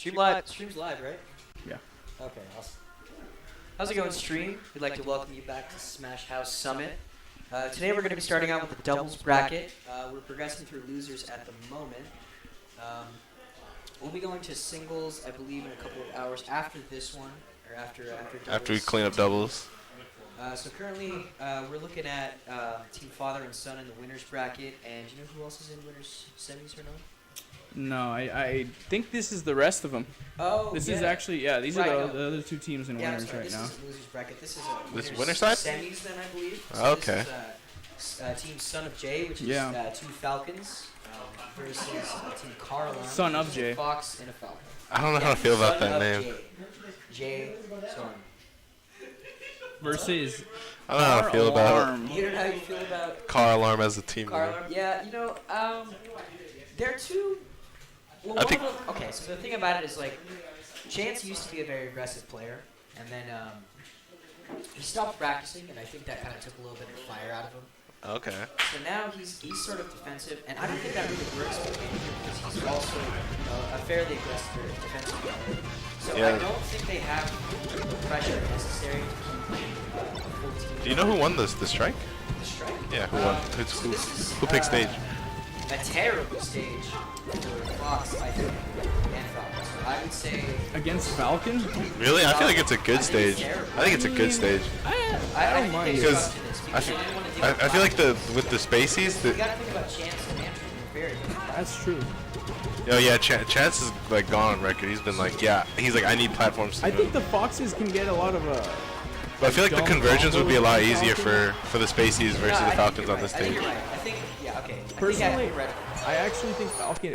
Stream's live, right? Yeah. Okay, awesome. How's it going, stream? We'd like to welcome you back to Smash House Summit. Today we're going to be starting out with the doubles bracket. We're progressing through losers at the moment. We'll be going to singles, I believe, in a couple of hours after this one, or after doubles. After we clean up doubles. So currently, we're looking at Team Father and Son in the winners bracket, and do you know who else is in winners semis or no? No, I think this is the rest of them. Oh, This yeah. is actually, these Right, are no. the other two teams in winners sorry, right now. This is a losers bracket. This is a This winners winner side? semis then, I believe. So Okay. This is Team Son of Jay, which is two Falcons, versus Team Carlon. Son of which is a Jay. Fox and a Falcon. I don't know how to feel about Son that of name. Jay. Son. Versus I don't know how to feel about Alarm. You don't know how you feel about Car Alarm as a team. Carlon? Yeah, they're two. Well, I think- okay, so the thing about it is, like, Chance used to be a very aggressive player, and then he stopped practicing, and I think that kind of took a little bit of fire out of him. Okay. So now he's sort of defensive, and I don't think that really works with him because he's also a fairly aggressive defensive player. So Yeah. I don't think they have the pressure necessary to keep a full team. Do you know who won the strike? The strike? Yeah, who won? Who picked stage? A terrible stage for Fox, I think, and Falcons. So I would say Against Falcon? Really? I feel like it's a good stage. I think it's a good stage. I don't mind. Because I feel like with the spacies, You gotta think about Chance and Andrew. They're very good. That's true. Chance is like gone on record. He's been like, he's like, I need platforms to I move. think the Foxes can get a lot of But I feel like the dumb conversions would be a lot combos easier Falcon. for the spacies versus No, I the think Falcons you're on this right. I think stage. you're right. I think, yeah, okay. Personally, theoretically. I actually think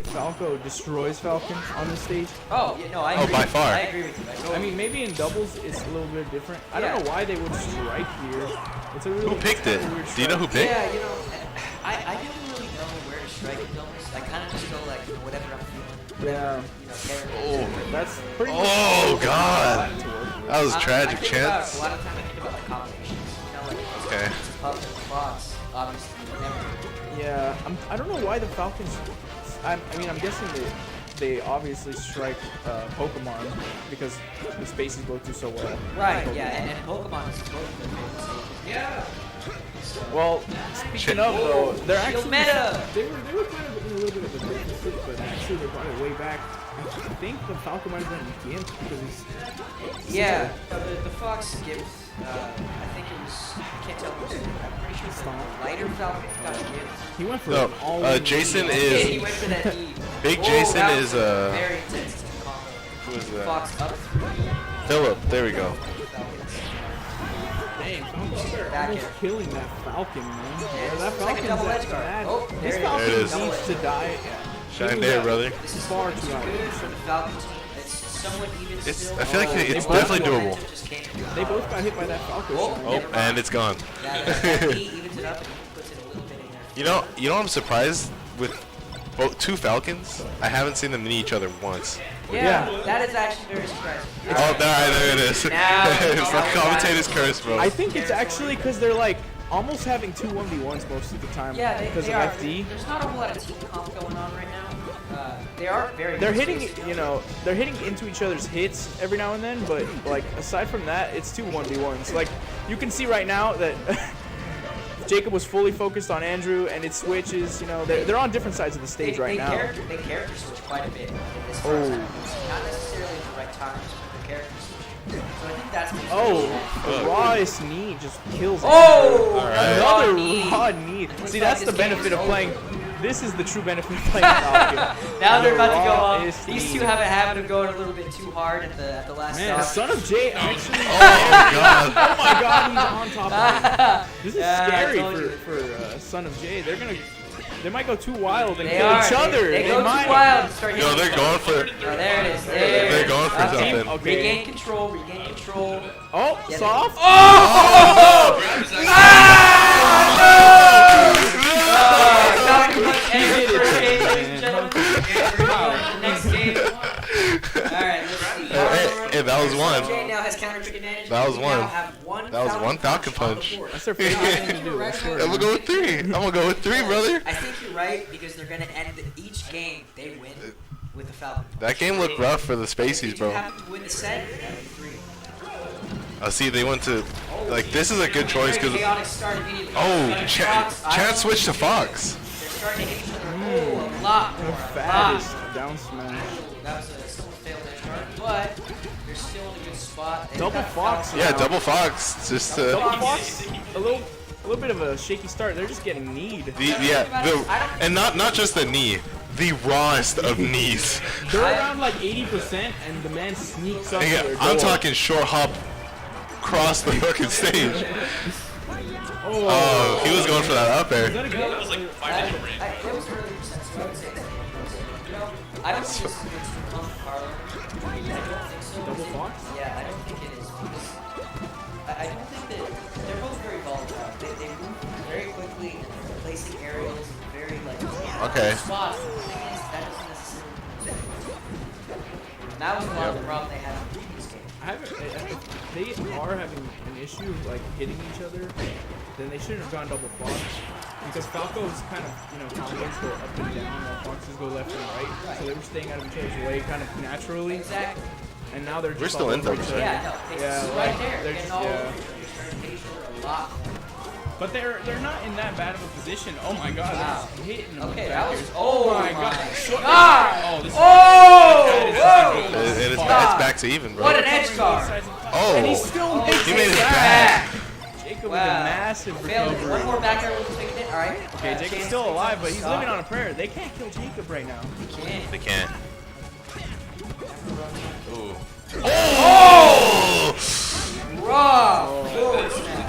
Falco destroys Falcon on this stage. Oh, yeah, no, I Oh, agree. by far. I agree with you. I mean, maybe in doubles it's a little bit different. I don't know why they would strike here. It's a really Who picked it? weird Do you know who strike. picked? Yeah, I never really know where to strike in doubles. I kind of just go like, whatever I'm feeling. Yeah. Characters. That's pretty much Oh God, to work with. that was tragic. I think about, Chance. a lot of time I think about like combinations. Like Okay. Puff and Fox, obviously, never. Yeah, I don't know why the Falcons. I mean, I'm guessing they obviously strike Pokemon because the spaces go through so well. Right, Pokemon. yeah, and Pokemon is both of their favorite stages. Yeah. Well, speaking of though, they're Shield actually meta. they were kind of in a little bit of a deficit, but actually they brought it way back. I think the Falcon might have been Gimp because he's Yeah, the Fox gives, I think it was, I can't tell who's, I'm pretty sure it's Stomp. lighter Falcon got gives. he went for No, an all-in Jason lead. is- Yeah, he went for that E. Big Oh, Jason that is, was a very intense team combo. Who is that? Fox up 3. Philip. There we go. Falcons. Dang, Falcons are Back almost air. killing that Falcon, man. Yeah, that it's like a Falcon's double that edge guard. bad. Oh, This there Falcon it is. needs to die. Shine there, brother. This is Far too too high. good for the Falcon team. It's somewhat even still. I feel like it's both definitely doable. Momentum just came from They both got hit by that Falcon. Oh, shot. Oh, never mind. and it's gone. That E evens it up and puts it a little bit in there. You know, I'm surprised with both two Falcons. I haven't seen them knee each other once. Yeah, Yeah. that is actually very surprising. Oh, there it is. Now- It's now the we got commentator's it. curse, bro. I think it's actually because they're like almost having two 1v1s most of the time Yeah, because they of are. FD. There's not a whole lot of team comp going on right now. They are very. They're good hitting, spaces. they're hitting into each other's hits every now and then, but like aside from that, it's two 1v1s. Like you can see right now that Jacob was fully focused on Andrew, and it switches. They're on different sides of the stage right now. They character switch quite a bit in this Oh. first half. Not necessarily at the right times, but the character switch. So I think that's. Oh, the rawest knee just kills. Oh! All right. Another knee. raw knee. See, that's the This game benefit is of playing. over. This is the true benefit of playing Falcon. Now they're about to go off. Rawest These knee. two have a habit of going a little bit too hard at the last Man, stop. Son of Jay actually. Oh God. Oh my God, he's on top of it. This is Yeah, I scary told you. for Son of Jay. They might go too wild and They kill are. each other. They go might. too wild and start Yo, hitting they're each going other. for. Oh, there it is. They're going for Okay. something. Okay. Regain control. Regain control. Oh, Yeah, soft. Oh! Falcon Punch He did ends it, first game, man. ladies and gentlemen. Next game. Alright, let's see. Hey, that was one. Jay now has counter pick advantage. That was We one. now have one That was one Falcon on the punch. board. That's their favorite thing to do. I swear. I'm gonna go with three. I'm gonna go with three, brother. I think you're right because they're gonna end each game they win with the Falcon. That game looked rough for the Spaceys, If you bro. happen to win the set, that'd be 3. See, they went to like this is a good choice because Chaotic start immediately. Chad switched to Fox. They're starting to hit each other a lot more. Fattest down smash. That was still a failed edge guard, but they're still in a good spot. They've Double got Fox. Yeah, double Fox. Just Double Fox. A little bit of a shaky start. They're just getting kneed. and not just the knee, the rawest of knees. They're around like 80%, and the man sneaks up. Yeah, to their I'm door. talking short hop across the fucking stage. Oh, he was going for that up air. That was like 5 different range. It was really upset, so I would say that. I don't think this is against the Kung Carlo. I don't think so. Double Fox? Yeah, I don't think it is because I don't think that they're both very volatile. They move very quickly and they're placing aerials very like Okay. spots. But the thing is, that doesn't necessarily. And that was a lot of the problem they had in the previous game. They are having an issue like hitting each other. Then they shouldn't have gone double Fox because Falco's kind of combos go up and down while Foxes go left and right. So they were staying out of each other's way kind of naturally. Exactly. And now they're just We're still all in over double each check. other. Yeah, no, it's Yeah, right like, there. they're Getting just- all yeah. over. You're starting to hit each other a lot more. But they're not in that bad of a position. Oh my God, Wow. they're hitting them. Okay, with that was. backers. Oh my my God. God! Oh, this Oh! And Whoa! it's Stop. back to even, bro. What an edge guard! And he Oh, still Oh, makes he made it back. back. Jacob Wow. with a massive Failed it. recovery. One more back air with taking it. All right. Okay, Jacob's still alive, but he's living on a prayer. They can't kill Jacob right now. They can't. Ooh. Oh! Raw.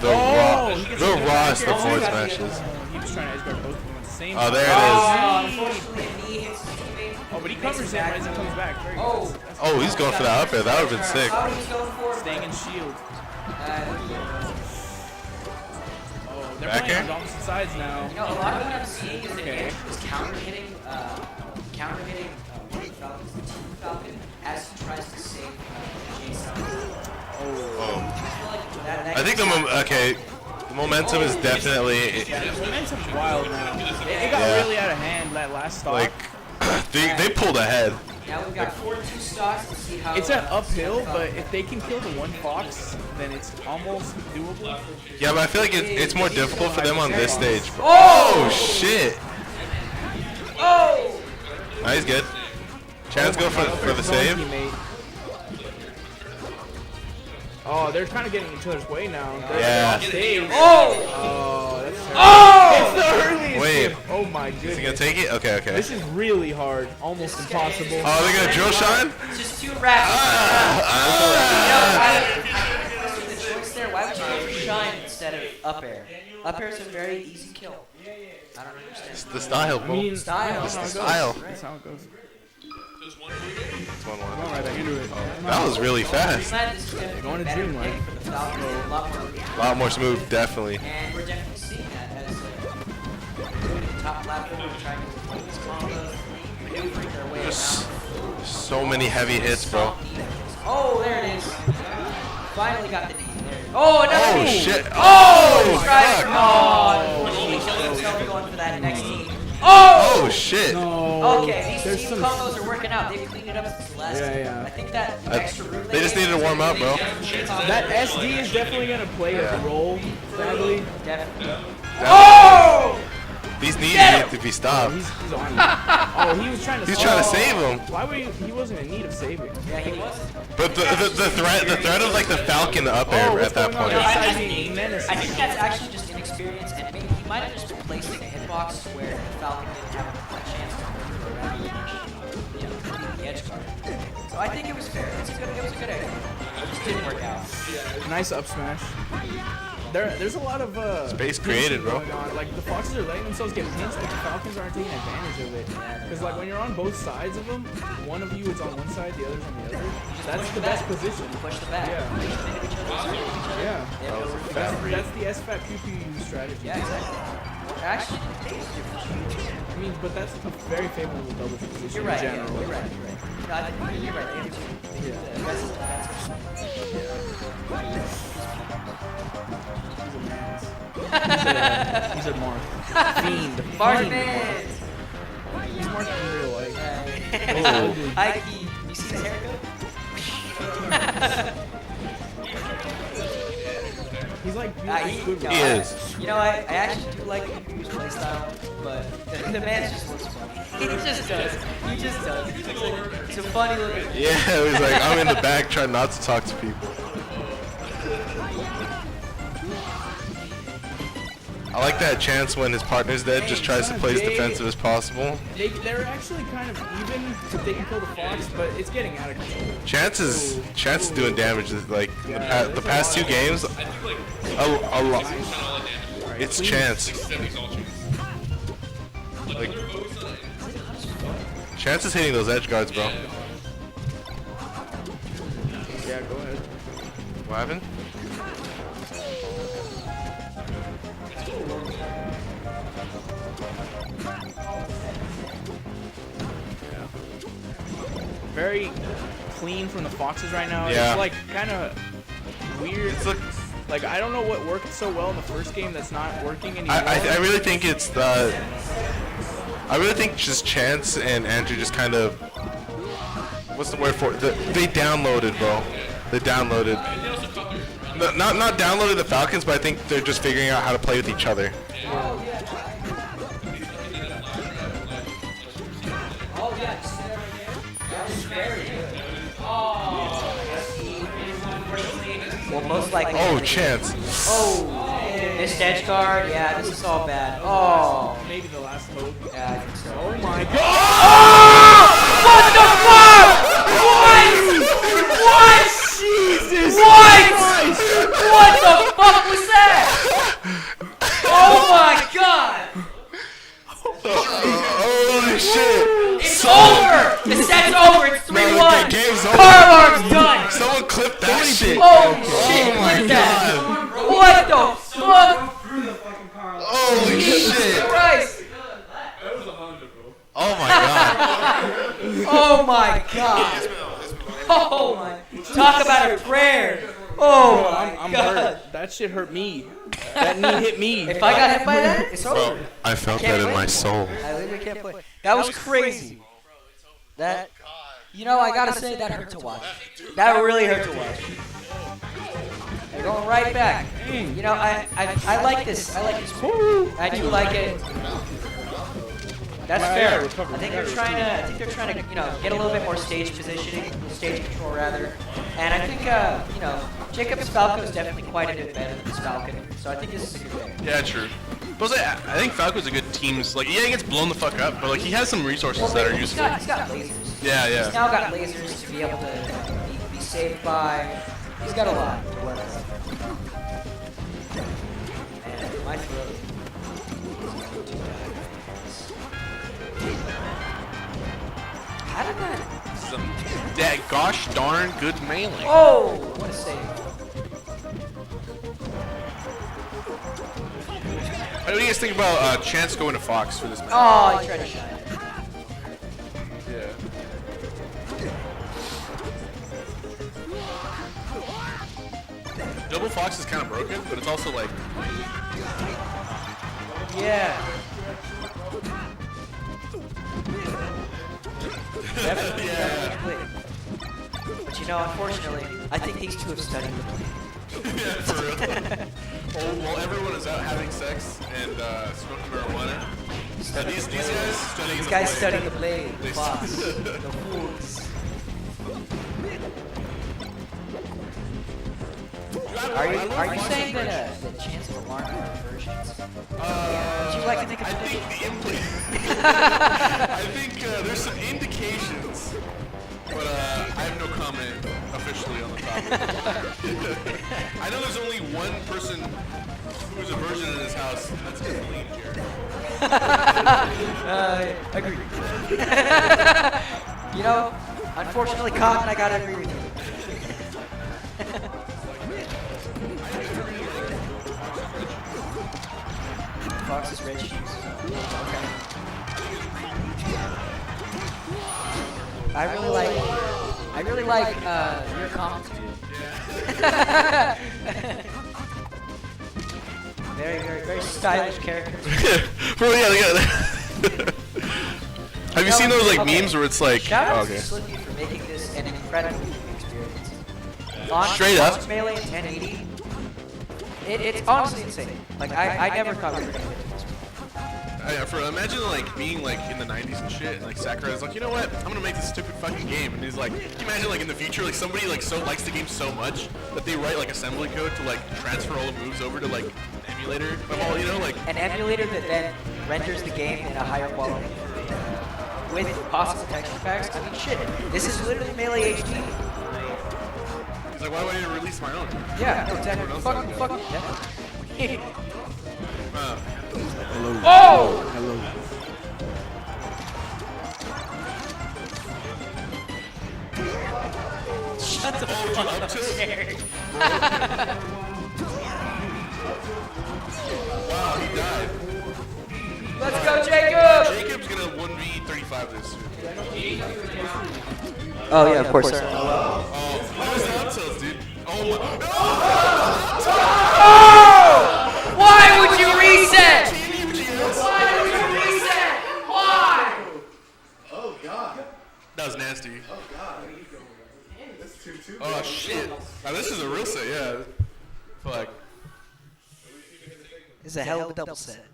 The rawest of forward smashes. He was trying to edge guard both of them at the same Oh, time. there it is. Unfortunately, a knee hits his teammate. Oh, but he covers him as he comes back. Very good. Oh. That's Oh, he's going for that up air. That would have been sick. How he's going for it. staying in shield. Oh, they're Back playing air? on opposite sides now. You know, a lot of what I'm seeing is that Okay. Andrew is counter hitting one of the Falcons, the Team Falcon, as he tries to save Jason. Oh. That I think the momentum is definitely The momentum's wild now. It got Yeah. really out of hand that last stop. like they pulled ahead. Now we've got 4-2 stocks to see how. It's an uphill, but if they can kill the one Fox, then it's almost doable. Yeah, but I feel like it's more difficult for them on this stage. Oh! Shit! Oh! No, he's good. Chad's go for the save. Teammate. Oh, they're kind of getting each other's way now. Yeah. They're on stage. Oh! Oh, that's terrible. Oh! It's the earliest. Wait. game. Oh my Is he gonna goodness. take it? Okay, okay. This is really hard. Almost impossible. Oh, they're gonna drill shine? It's just too rapid. You know, the choice there. Why would you go for shine instead of up air? Up air is a very easy kill. I don't understand. The style, bro. I mean, Style. you know It's how the it goes. style. That's how it goes. There's one It's 1-1. Going right back into it. That was really fast. This is gonna be Going to better Dreamland. pick for the Falcons. A lot more. A lot more smooth, definitely. And we're definitely seeing that as like top platform trying to play these combos, maneuvering their way Just around. so many heavy hits, bro. Oh, there it is. Finally got the knee. There. Oh, another Oh knee. shit! Oh, Oh tried. fuck! Oh, unfortunately, Jones going for that next knee. Oh shit! Okay, these There's team some- combos are working out. They've cleaned it up since the last. Yeah, time. yeah. I think that extra room They just needed to warm up, bro. That SD is definitely gonna play a role, sadly. Definitely. These knees need to be stopped. He's on it. Oh, he was trying to. He's trying to save him. Why would he wasn't in need of saving? Yeah, he was. But the threat of like the Falcon up Oh, air what's at that going on? point. I Besides think- being menacing. I think that's actually just inexperience, and maybe he might have just been placing a hitbox where the Falcon didn't have a chance to move around the edge guard. So I think it was fair. It was a good idea. It just didn't work out. Nice up smash. There's a lot of Space pinching created, bro. going on. Like the Foxes are letting themselves get pinched, but the Falcons aren't taking advantage of it. Because like when you're on both sides of them, one of you is on one side, the other's on the other. That's the best position. Push the back. Yeah. Push them into each other. Yeah. Fat That's the SFAT PPU strategy. Yeah, exactly. Actually, I mean, but that's a very favorable double position you're right. in Yeah, general. you're right. You're right. No, I think you're right. Yeah. He's a Mark. Fiend. Martin. He's Mark in real life. Ike, you see his haircut? He's like Nah, he He is. You know, I actually do like Yu's playstyle, but the man just looks funny. He just does. He just does. It's a funny little. Yeah, he's like, I'm in the back trying not to talk to people. I like that Chance when his partner's dead just tries to play as defensive as possible. They're actually kind of even if they can kill the fox, but it's getting out of control. Chance is doing damage. Like the past 2 games, a lot. It's Chance. Like Chance is hitting those edge guards, bro. Yeah, go ahead. What happened? Very clean from the foxes right now. Yeah. It's like kind of weird. It's Like I don't know what worked so well in the first game that's not working anymore. I really think it's the. I really think just Chance and Andrew just kind of. What's the word for it? They downloaded, bro. They downloaded. No, not downloaded the Falcons, but I think they're just figuring out how to play with each other. Oh yes. That was very good. Well, most likely. Oh, Chance. Oh, missed edge guard. Yeah, this is all bad. Oh. Maybe the last hope. Yeah, I think so. Oh my god! What the fuck? What? What? Jesus! What? What the fuck was that? Oh my god! Holy shit! It's over! The set's over! It's 3-1! The game's over. Car alarm's done! Someone clip that shit! Holy shit! Oh my Look at that! god! What the fuck? Holy Jesus shit! Christ! Oh my god! Oh my god! Oh my! Talk about a prayer! Oh my I'm god! hurt. That shit hurt me. That knee hit me. If I got hit by that, it's over. Bro, I felt Can't that in play. my soul. I literally can't play. That was crazy. That, you know, I gotta say that hurt to watch. That really hurt to watch. They're going right back. You know, I like this. I like this. I do like it. That's fair. I think they're trying to, you know, get a little bit more stage positioning, stage control rather. And I think, you know, Jacob's Falco is definitely quite a bit better than this Falcon. So I think this is a good day. Yeah, true. But I think Falco's a good team. Like, yeah, he gets blown the fuck up, but like he has some resources that are He's useful. got lasers. Yeah, He's yeah. now got lasers to be able to be saved by. He's got a lot to work with. And my throat. How did that? Some gosh darn good melee. Oh, what a save! What do you guys think about Chance going to Fox for this match? Oh, he tried to shine it. Yeah. Double Fox is kind of broken, but it's also like Yeah. Definitely, definitely. But you know, unfortunately, I think these two have studied the play. yeah, for real. While everyone is out having sex and smoking marijuana, these guys studying These the guys play. study the blade, the They boss, the fools. Are you saying that the chance of alarm versions? Would you like to think of I think the I think there's some indications, but I have no comment officially on the topic. I know there's only one person who's a virgin in his house, and that's Kathleen Jarrett. Agreed. You know, unfortunately, Cotton, I gotta agree with you. Fox is rich. Okay. I really like your comments. Very stylish character. Bro, yeah, I Have you seen those like memes where it's like, Shout oh, out okay. to Slippy for making this an incredible viewing experience. On Straight up. Launch Melee in 1080, it's honestly insane. Like, I never thought we were going to win this. Imagine like being like in the 90s and shit, and like Sakurai's like, you know what? I'm gonna make this stupid fucking game, and he's like, can you imagine like in the future, like somebody like so likes the game so much that they write like assembly code to like transfer all the moves over to like an emulator of all, you know, like. An emulator that then renders the game in a higher quality with possible texture packs. I mean, shit. This is literally Melee HD. He's like, why do I need to release my own? Yeah, no, exactly. Fuck. Yeah. Hello. Oh! Hello. Shut the Oh, fuck up to it? Wow, he died. Let's go, Jacob! Jacob's gonna 1v35 this. Oh, yeah, of course. Sorry. Oh, what was the up tilts, dude? Oh my. Oh! Why would you reset? Why would you reset? Why? Oh God. That was nasty. Oh God. That's 2-2. Oh shit. Now this is a real set, yeah. Fuck. This is a hell of a double set.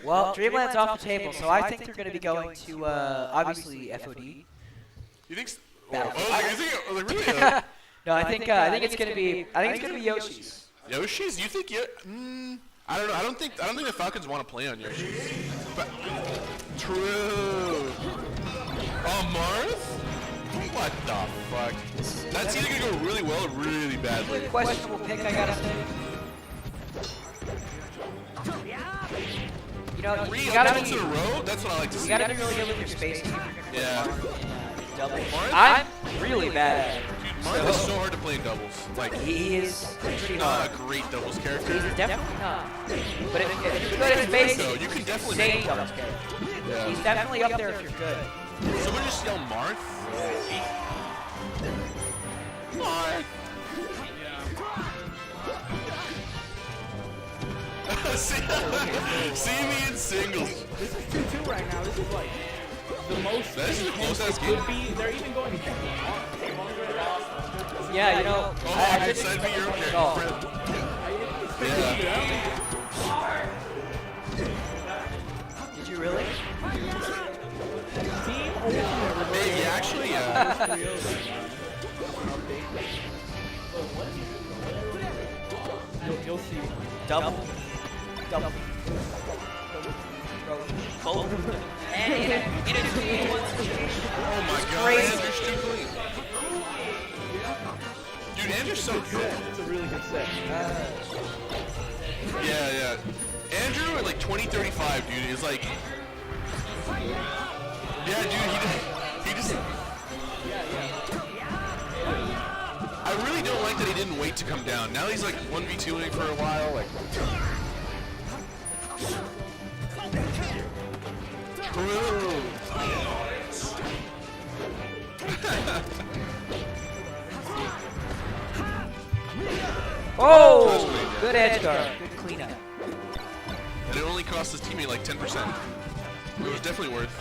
Well, Dreamland's off the table, so I think they're going to be going to, obviously, FOD. You think? Battle. Really? No, I think it's going to be Yoshi's. Yoshi's? You think I don't know. I don't think the Falcons want to play on Yoshi's. But, true. Oh, Marth? What the fuck? That's either gonna go really well or really badly. Questionable pick, I gotta say. You know, Three you gotta upsets be, in a row? That's what I like to see. you gotta be really good with your spacing. Yeah. Double. Marth? I'm really bad at it. Dude, Marth is so hard to play in doubles. Like, He is pretty not hard. a great doubles character. He's definitely not. But if you're good at spacing, So you can definitely insane make doubles character. Yeah. He's definitely up there if you're good. Someone just yell Marth? Marth! See me in singles. This is 2-2 right now. This is like the most. This is a close-ass it game. could be. They're even going. Yeah, you know. Oh, I dude, didn't send me your at character. all. Yeah. Did you really? Maybe, actually, yeah. You'll see. Double. Bro, both of them. And in a 2-1 situation. Oh my god, Crazy. Andrew's too clean. Dude, Andrew's so good. It's a really good set. Yeah. Andrew at like 2035, dude, is like. Yeah, dude, he just. I really don't like that he didn't wait to come down. Now he's like 1v2ing for a while, like. True. Oh! Good edge guard. Good cleanup. And it only cost his teammate like 10%. It was definitely worth.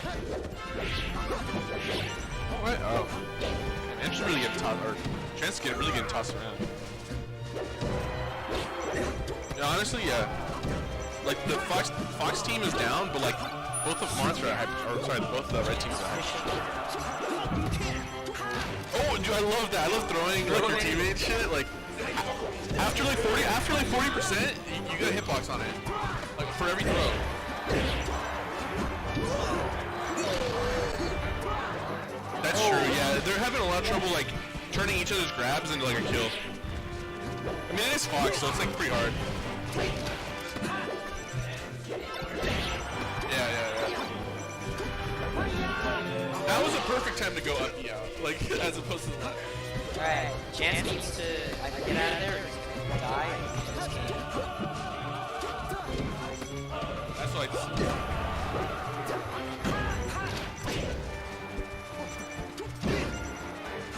What? Oh. And just really getting tossed, or chance to get really getting tossed around. Yeah, honestly, yeah. Like the Fox team is down, but like both of Marth's both the red teams are. Oh, dude, I love that. I love throwing like your teammate shit. Like after like 40%, you got a hitbox on it. Like for every throw. That's true, yeah. They're having a lot of trouble like turning each other's grabs into like a kill. I mean it is Fox, so it's like pretty hard. Yeah. That was a perfect time to go up out, like as opposed to the left. Alright, Chance needs to either get out of there or he's gonna die. That's what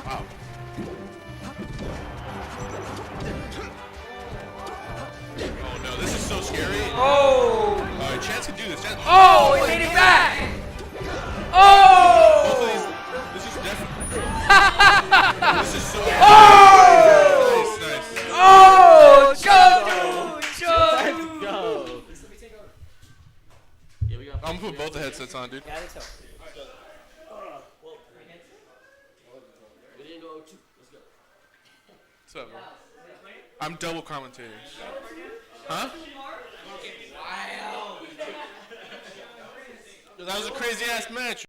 Wow. Oh no, this is so scary. Oh! Alright, Chance can do this. Chance. Oh! He made it back! Oh! I'm gonna put both the headsets on, dude. Yeah, I think so. What's up, bro? I'm double commentating. Huh? That was a crazy ass match.